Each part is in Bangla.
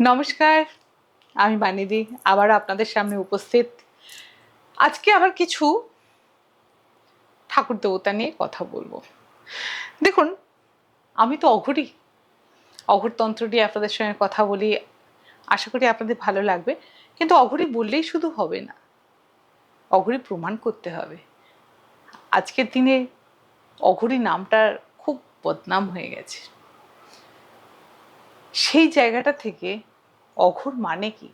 নমস্কার, আমি বানিদি আবার আপনাদের সামনে উপস্থিত। আজকে আবার কিছু ঠাকুর দেবতা নিয়ে কথা বলবো। দেখুন, আমি তো অঘরী, অঘরতন্ত্র নিয়ে আপনাদের সঙ্গে কথা বলি। আশা করি আপনাদের ভালো লাগবে। কিন্তু অঘরী বললেই শুধু হবে না, অঘরী প্রমাণ করতে হবে। আজকের দিনে অঘরী নামটার খুব বদনাম হয়ে গেছে। সেই জায়গাটা থেকে অঘর মানে কি?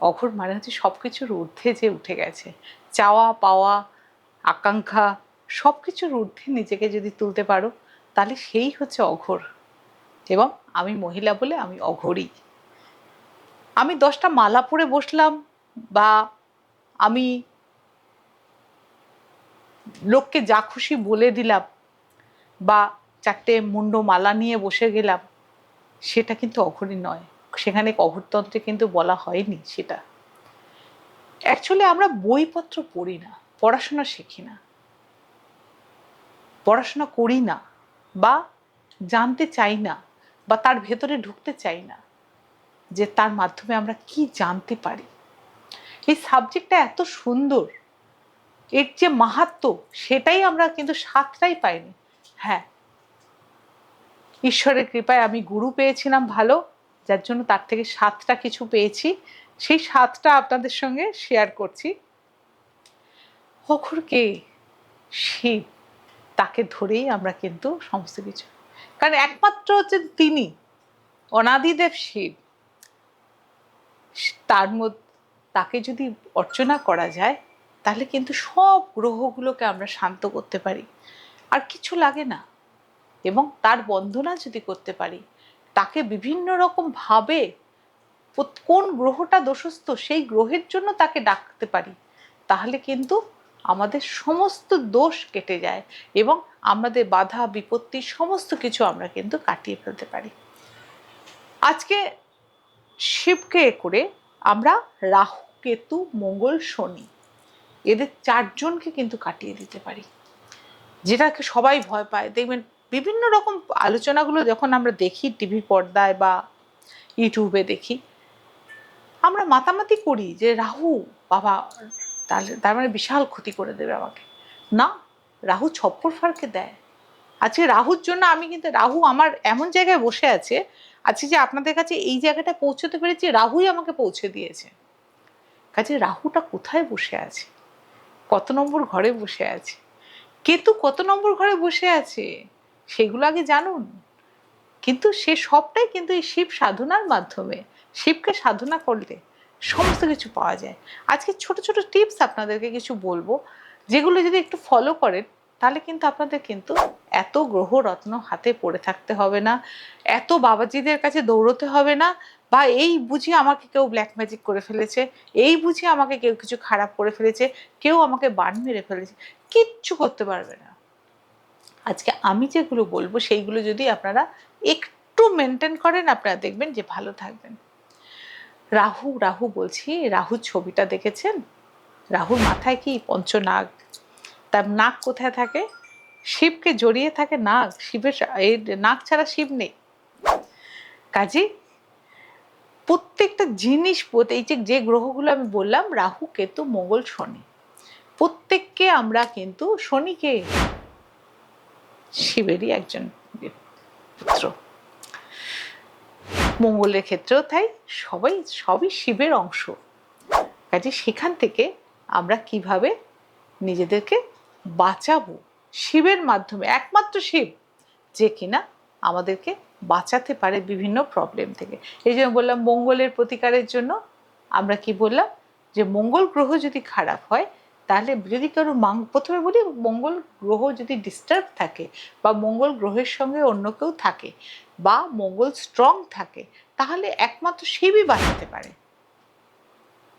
অঘর মানে হচ্ছে সব কিছুর ঊর্ধ্বে যে উঠে গেছে, চাওয়া পাওয়া আকাঙ্ক্ষা সব কিছুর ঊর্ধ্বে নিজেকে যদি তুলতে পারো তাহলে সেই হচ্ছে অঘর। এবং আমি মহিলা বলে আমি অঘরী। আমি 10টা মালা পরে বসলাম, বা আমি লোককে যা খুশি বলে দিলাম, বা 4টে মুন্ড মালা নিয়ে বসে গেলাম, সেটা কিন্তু অঘরী নয়। সেখানে অঘরতন্ত্রে কিন্তু বলা হয়নি সেটা। অ্যাকচুয়ালি আমরা বইপত্র পড়ি না, পড়াশোনা শিখি না, পড়াশোনা করি না, বা জানতে চাই না, বা তার ভেতরে ঢুকতে চাই না যে তার মাধ্যমে আমরা কি জানতে পারি। এই সাবজেক্টটা এত সুন্দর, এর যে মাহাত্ম্য সেটাই আমরা কিন্তু সাতটাই পাইনি। হ্যাঁ, ঈশ্বরের কৃপায় আমি গুরু পেয়েছিলাম ভালো, যার জন্য তার থেকে 7টা কিছু পেয়েছি। সেই 7টা আপনাদের সঙ্গে শেয়ার করছি। অঘরকে শিব, তাকে ধরেই আমরা কিন্তু সমস্ত কিছু, কারণ একমাত্র হচ্ছেন তিনি অনাদিদেব শিব। তার মধ্যে তাকে যদি অর্চনা করা যায় তাহলে কিন্তু সব গ্রহগুলোকে আমরা শান্ত করতে পারি, আর কিছু লাগে না। এবং তার বন্দনা যদি করতে পারি, তাকে বিভিন্ন রকম ভাবে কোন গ্রহটা দোষস্থ সেই গ্রহের জন্য তাকে ডাকতে পারি, তাহলে কিন্তু আমাদের সমস্ত দোষ কেটে যায় এবং আমাদের বাধা বিপত্তি সমস্ত কিছু আমরা কিন্তু কাটিয়ে ফেলতে পারি। আজকে শিবকে করে আমরা রাহু কেতু মঙ্গল শনি এদের 4জনকে কিন্তু কাটিয়ে দিতে পারি, যেটাকে সবাই ভয় পায়। দেখবেন বিভিন্ন রকম আলোচনাগুলো যখন আমরা দেখি টিভি পর্দায় বা ইউটিউবে দেখি, আমরা মাতামাতি করি যে রাহু বাবা তাহলে তার মানে বিশাল ক্ষতি করে দেবে আমাকে। না, রাহু ছপ্পর ফারকে দেয়। আজকে রাহুর জন্য আমি কিন্তু, রাহু আমার এমন জায়গায় বসে আছে আজকে যে আপনাদের কাছে এই জায়গাটা পৌঁছতে পেরেছি, রাহুই আমাকে পৌঁছে দিয়েছে। কাজে রাহুটা কোথায় বসে আছে, কত নম্বর ঘরে বসে আছে, কেতু কত নম্বর ঘরে বসে আছে, সেগুলো আগে জানুন। কিন্তু সে সবটাই কিন্তু এই শিব সাধনার মাধ্যমে, শিবকে সাধনা করলে সমস্ত কিছু পাওয়া যায়। আজকে ছোট ছোট টিপস আপনাদেরকে কিছু বলবো, যেগুলো যদি একটু ফলো করেন তাহলে কিন্তু আপনাদের কিন্তু এত গ্রহ রত্ন হাতে পড়ে থাকতে হবে না, এত বাবাজিদের কাছে দৌড়তে হবে না, বা এই বুঝি আমাকে কেউ ব্ল্যাক ম্যাজিক করে ফেলেছে, এই বুঝি আমাকে কেউ কিছু খারাপ করে ফেলেছে, কেউ আমাকে বান মেরে ফেলেছে, কিচ্ছু করতে পারবে না। আজকে আমি যেগুলো বলবো সেইগুলো যদি আপনারা একটু মেনটেন করেন, আপনারা দেখবেন যে ভালো থাকবেন। রাহু রাহু বলছি, রাহুর ছবিটা দেখেছেন? রাহুর মাথায় কি পঞ্চনাগ, তার নাক কোথায় থাকে? শিবকে জড়িয়ে থাকে নাগ, শিবের এই নাক ছাড়া শিব নেই। কাজে প্রত্যেকটা জিনিস, এই যে গ্রহগুলো আমি বললাম রাহু কেতু মঙ্গল শনি, প্রত্যেককে আমরা কিন্তু, শনিকে শিবেরই একজন পুত্র, মঙ্গলের ক্ষেত্রেও তাই, সবই শিবের অংশ। কাজে সেখান থেকে আমরা কিভাবে নিজেদেরকে বাঁচাবো, শিবের মাধ্যমে, একমাত্র শিব যে কিনা আমাদেরকে বাঁচাতে পারে বিভিন্ন প্রবলেম থেকে। এই জন্য বললাম মঙ্গলের প্রতিকারের জন্য আমরা কি বললাম, যে মঙ্গল গ্রহ যদি খারাপ হয় তাহলে যদি কারো প্রথমে বলি মঙ্গল গ্রহ যদি ডিস্টার্ব থাকে, বা মঙ্গল গ্রহের সঙ্গে অন্য কেউ থাকে, বা মঙ্গল স্ট্রং থাকে, তাহলে একমাত্র শিবই বাঁচাতে পারে।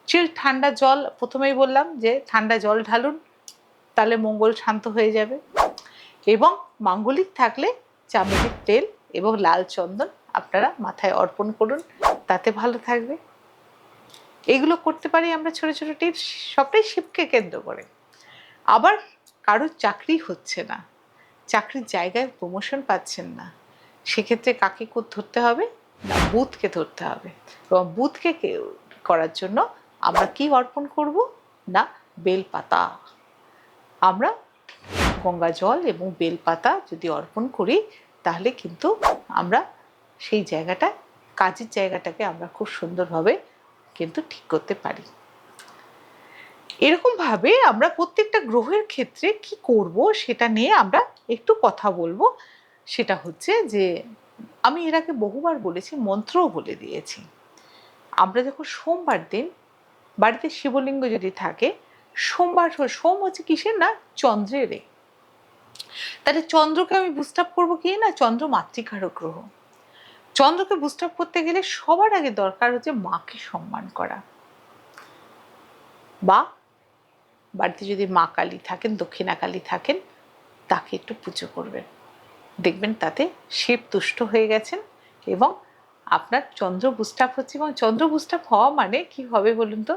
চিল ঠান্ডা জল, প্রথমেই বললাম যে ঠান্ডা জল ঢালুন, তাহলে মঙ্গল শান্ত হয়ে যাবে। এবং মাঙ্গলিক থাকলে চামেলির তেল এবং লাল চন্দন আপনারা মাথায় অর্পণ করুন, তাতে ভালো থাকবে। এগুলো করতে পারি আমরা, ছোট ছোট টিপস, সবটাই শিবকে কেন্দ্র করে। আবার কারোর চাকরি হচ্ছে না, চাকরির জায়গায় প্রমোশন পাচ্ছেন না, সেক্ষেত্রে কাকে ধরতে হবে? না বুধকে ধরতে হবে। এবং বুধকে করার জন্য আমরা কি অর্পণ করব? না বেলপাতা। আমরা গঙ্গা জল এবং বেলপাতা যদি অর্পণ করি তাহলে কিন্তু আমরা সেই জায়গাটা, কাজের জায়গাটাকে আমরা খুব সুন্দরভাবে কিন্তু ঠিক করতে পারি। এরকমভাবে আমরা প্রত্যেকটা গ্রহের ক্ষেত্রে কি করব সেটা নিয়ে আমরা একটু কথা বলবো। সেটা হচ্ছে যে আমি এর আগে বহুবার বলেছি, মন্ত্রও বলে দিয়েছি। আমরা যখন সোমবার দিন বাড়িতে শিবলিঙ্গ যদি থাকে, সোম হচ্ছে কিসের? না চন্দ্রের। তাহলে চন্দ্রকে আমি বুস্ট আপ করবো কি? না চন্দ্র মাতৃকারক গ্রহ। চন্দ্রকে বুস্ট আপ করতে গেলে সবার আগে দরকার হচ্ছে মাকে সম্মান করা। বা বাড়িতে যদি মা কালী থাকেন, দক্ষিণা কালী থাকেন, তাকে একটু পুজো করবেন। দেখবেন তাতে শিব তুষ্ট হয়ে গেছেন এবং আপনার চন্দ্র বুস্ট আপ হচ্ছে। এবং চন্দ্র বুস্ট আপ হওয়া মানে কি হবে বলুন তো?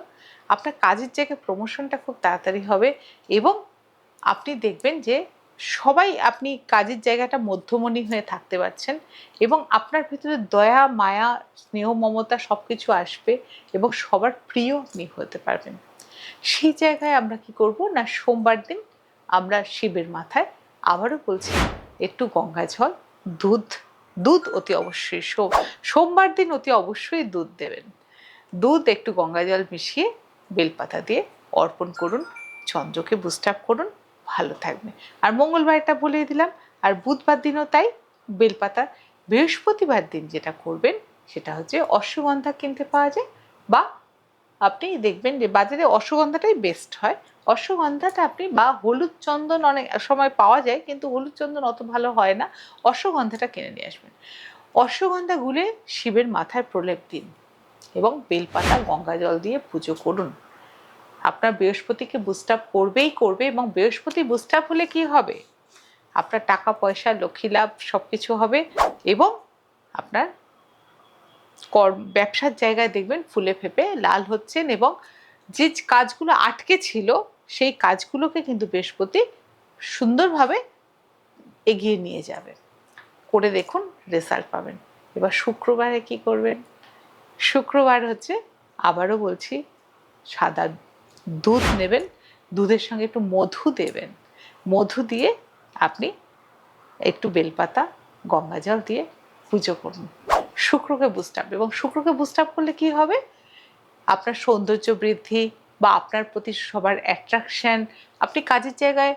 আপনার কাজের জায়গায় প্রমোশনটা খুব তাড়াতাড়ি হবে এবং আপনি দেখবেন যে সবাই, আপনি কাজের জায়গাটা মধ্যমণি হয়ে থাকতে পারছেন এবং আপনার ভিতরে দয়া, মায়া, স্নেহ, মমতা সব কিছু আসবে এবং সবার প্রিয় আপনি হতে পারবেন। সেই জায়গায় আমরা কি করব? না সোমবার দিন আমরা শিবের মাথায়, আবারও বলছি, একটু গঙ্গা জল, দুধ অতি অবশ্যই, সোমবার দিন অতি অবশ্যই দুধ দেবেন। দুধ একটু গঙ্গা জল মিশিয়ে বেলপাতা দিয়ে অর্পণ করুন, চন্দ্রকে বুস্ট আপ করুন, ভালো থাকবে। আর মঙ্গলবারটা বলে দিলাম। আর বুধবার দিনও তাই, বেলপাতা। বৃহস্পতিবার দিন যেটা করবেন সেটা হচ্ছে অশ্বগন্ধা কিনতে পাওয়া যায়, বা আপনি দেখবেন যে বাজারে অশ্বগন্ধাটাই বেস্ট হয়। অশ্বগন্ধাটা আপনি, বা হলুদ চন্দন অনেক সময় পাওয়া যায়, কিন্তু হলুদ চন্দন অত ভালো হয় না, অশ্বগন্ধাটা কিনে নিয়ে আসবেন। অশ্বগন্ধা গুলে শিবের মাথায় প্রলেপ দিন এবং বেলপাতা গঙ্গা জল দিয়ে পুজো করুন। আপনার বৃহস্পতিকে বুস্ট আপ করবেই করবে। এবং বৃহস্পতি বুস্ট আপ হলে কি হবে? আপনার টাকা পয়সা, লক্ষ্মী লাভ সব কিছু হবে এবং আপনার ব্যবসার জায়গায় দেখবেন ফুলে ফেপে লাল হচ্ছেন এবং যে কাজগুলো আটকে ছিল সেই কাজগুলোকে কিন্তু বৃহস্পতি সুন্দরভাবে এগিয়ে নিয়ে যাবে। করে দেখুন, রেজাল্ট পাবেন। এবার শুক্রবারে কি করবেন? শুক্রবার হচ্ছে, আবারও বলছি, সাদা দুধ নেবেন, দুধের সঙ্গে একটু মধু দেবেন, মধু দিয়ে আপনি একটু বেলপাতা গঙ্গা জল দিয়ে পুজো করুন। শুক্রকে বুস্ট আপ। এবং শুক্রকে বুস্ট আপ করলে কি হবে? আপনার সৌন্দর্য বৃদ্ধি বা আপনার প্রতি সবার অ্যাট্রাকশন। আপনি কাজের জায়গায়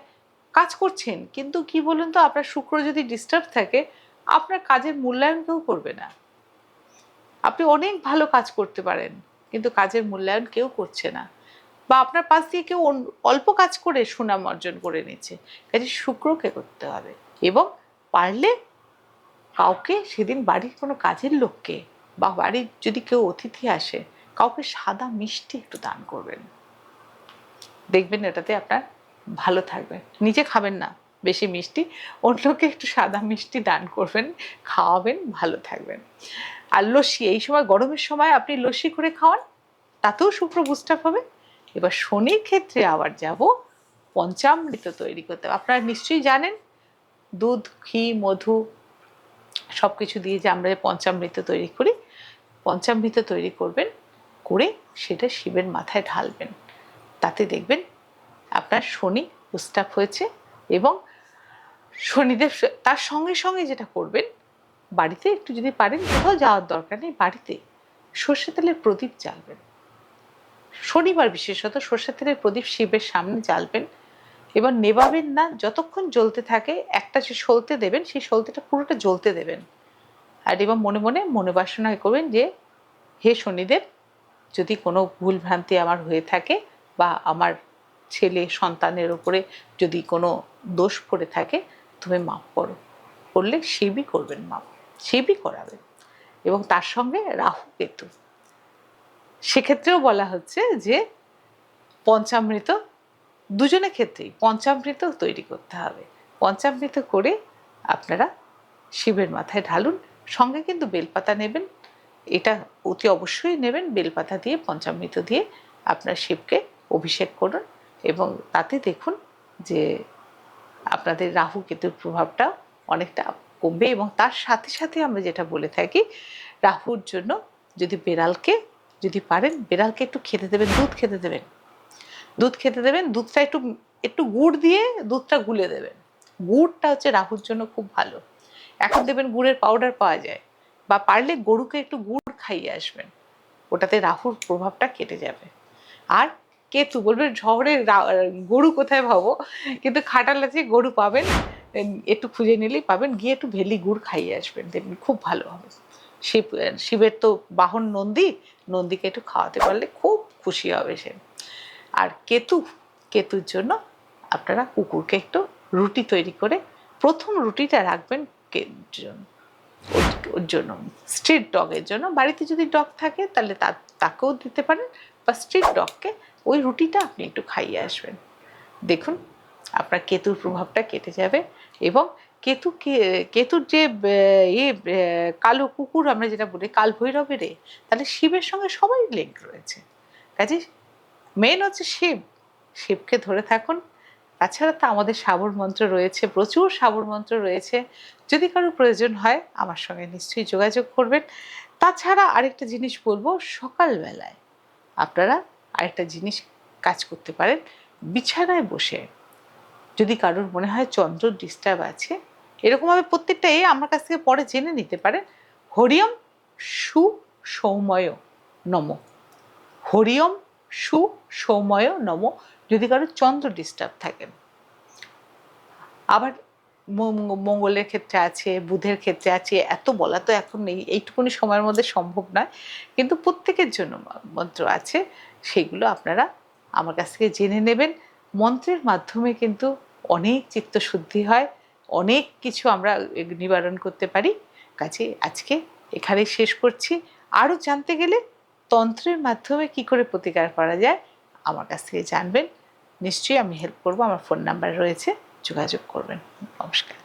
কাজ করছেন, কিন্তু কি বলুন তো, আপনার শুক্র যদি ডিস্টার্ব থাকে, আপনার কাজের মূল্যায়ন কেউ করবে না। আপনি অনেক ভালো কাজ করতে পারেন, কিন্তু কাজের মূল্যায়ন কেউ করছে না, বা আপনার পাশ দিয়ে কেউ অল্প কাজ করে সুনাম অর্জন করে নিচ্ছে। কাজে শুক্রকে করতে হবে। এবং পারলে কাউকে সেদিন বাড়ির কোনো কাজের লোককে, বা বাড়ির যদি কেউ অতিথি আসে, কাউকে সাদা মিষ্টি একটু দান করবেন। দেখবেন এটাতে আপনার ভালো থাকবে। নিজে খাবেন না বেশি মিষ্টি, অন্যকে একটু সাদা মিষ্টি দান করবেন, খাওয়াবেন, ভালো থাকবেন। আর লস্যি, এই সময় গরমের সময় আপনি লস্যি করে খাওয়ান, তাতেও শুক্র বুস্ট আপ হবে। এবার শনির ক্ষেত্রে আবার যাব, পঞ্চামৃত তৈরি করতে। আপনারা নিশ্চয়ই জানেন দুধ, ঘি, মধু সব কিছু দিয়ে যে আমরা পঞ্চামৃত তৈরি করি। পঞ্চামৃত তৈরি করবেন, করে সেটা শিবের মাথায় ঢালবেন। তাতে দেখবেন আপনার শনি বুস্ট আপ হয়েছে। এবং শনিদেব, তার সঙ্গে সঙ্গে যেটা করবেন, বাড়িতে একটু যদি পারেন, কোথাও যাওয়ার দরকার নেই, বাড়িতে সর্ষে তেলের প্রদীপ জ্বালবেন। শনিবার বিশেষত সর্ষে তেলের প্রদীপ শিবের সামনে জ্বালবেন। এবার নেভাবেন না, যতক্ষণ জ্বলতে থাকে, একটা যে সলতে দেবেন সেই সলতেটা পুরোটা জ্বলতে দেবেন। আর এবার মনে মনে মনোবাসনা করবেন যে, হে শনিদেব, যদি কোনো ভুল ভ্রান্তি আমার হয়ে থাকে, বা আমার ছেলে সন্তানের ওপরে যদি কোনো দোষ পড়ে থাকে, তুমি মাফ করো। করলে শিবই করবেন মাফ, শিবই করাবেন। এবং তার সঙ্গে রাহু কেতু, সেক্ষেত্রেও বলা হচ্ছে যে পঞ্চামৃত, দুজনের ক্ষেত্রেই পঞ্চামৃত তৈরি করতে হবে। পঞ্চামৃত করে আপনারা শিবের মাথায় ঢালুন। সঙ্গে কিন্তু বেলপাতা নেবেন, এটা অতি অবশ্যই নেবেন। বেলপাতা দিয়ে, পঞ্চামৃত দিয়ে আপনার শিবকে অভিষেক করুন এবং তাতে দেখুন যে আপনাদের রাহু কেতুর প্রভাবটা অনেকটা কমবে। এবং তার সাথে সাথে আমরা যেটা বলে থাকি, রাহুর জন্য যদি বেড়ালকে, যদি পারেন বেড়ালকে একটু খেতে দেবেন, দুধ খেতে দেবেন, দুধ খেতে দেবেন, দুধটা একটু একটু গুড় দিয়ে দুধটা গুলে দেবেন। গুড়টা হচ্ছে রাহুর জন্য খুব ভালো। এখন দেবেন গুড়ের পাউডার পাওয়া যায়, বা পারলে গরুকে একটু গুড় খাইয়ে আসবেন, ওটাতে রাহুর প্রভাবটা কেটে যাবে। আর কেতু, বলবেন শহরে গরু কোথায় পাবো, কিন্তু খাটাল আছে, গরু পাবেন, একটু খুঁজে নিলেই পাবেন, গিয়ে একটু ভেলি গুড় খাইয়ে আসবেন, দেখবেন খুব ভালো হবে। শিবের তো বাহন নন্দী, নন্দীকে একটু খাওয়াতে পারলে খুব খুশি হবে সে। আর কেতুর জন্য আপনারা কুকুরকে একটু রুটি তৈরি করে, প্রথম রুটিটা রাখবেন ওর জন্য, স্ট্রিট ডগের জন্য। বাড়িতে যদি ডগ থাকে তাহলে তাকেও দিতে পারেন, বা স্ট্রিট ডগকে ওই রুটিটা আপনি একটু খাইয়ে আসবেন। দেখুন আপনার কেতুর প্রভাবটা কেটে যাবে। এবং কেতুর যে কালো কুকুর আমরা যেটা বলি কাল ভৈরবের, তাহলে শিবের সঙ্গে সবাই লিঙ্ক রয়েছে। কাজে মেন হচ্ছে শিব, শিবকে ধরে থাকুন। তাছাড়া তো আমাদের সাবর মন্ত্র রয়েছে, প্রচুর সাবর মন্ত্র রয়েছে। যদি কারো প্রয়োজন হয় আমার সঙ্গে নিশ্চয়ই যোগাযোগ করবেন। তাছাড়া আরেকটা জিনিস বলবো, সকালবেলায় আপনারা আরেকটা জিনিস কাজ করতে পারেন। বিছানায় বসে যদি কারোর মনে হয় চন্দ্র ডিস্টার্ব আছে, এরকমভাবে প্রত্যেকটাই আমার কাছ থেকে পরে জেনে নিতে পারেন। হরিওম সু সৌময় নম, হরিওম সু সৌময় নম, যদি কারোর চন্দ্র ডিস্টার্ব থাকেন। আবার মঙ্গলের ক্ষেত্রে আছে, বুধের ক্ষেত্রে আছে, এত বলা তো এখন নেই, এইটুকুনি সময়ের মধ্যে সম্ভব নয়, কিন্তু প্রত্যেকের জন্য মন্ত্র আছে, সেগুলো আপনারা আমার কাছ থেকে জেনে নেবেন। মন্ত্রের মাধ্যমে কিন্তু অনেক চিত্তশুদ্ধি হয়, অনেক কিছু আমরা নিবারণ করতে পারি। কাজে আজকে এখানেই শেষ করছি। আরও জানতে গেলে তন্ত্রের মাধ্যমে কি করে প্রতিকার করা যায় আমার কাছ থেকে জানবেন, নিশ্চয়ই আমি হেল্প করবো। আমার ফোন নাম্বার রয়েছে, যোগাযোগ করবেন। নমস্কার।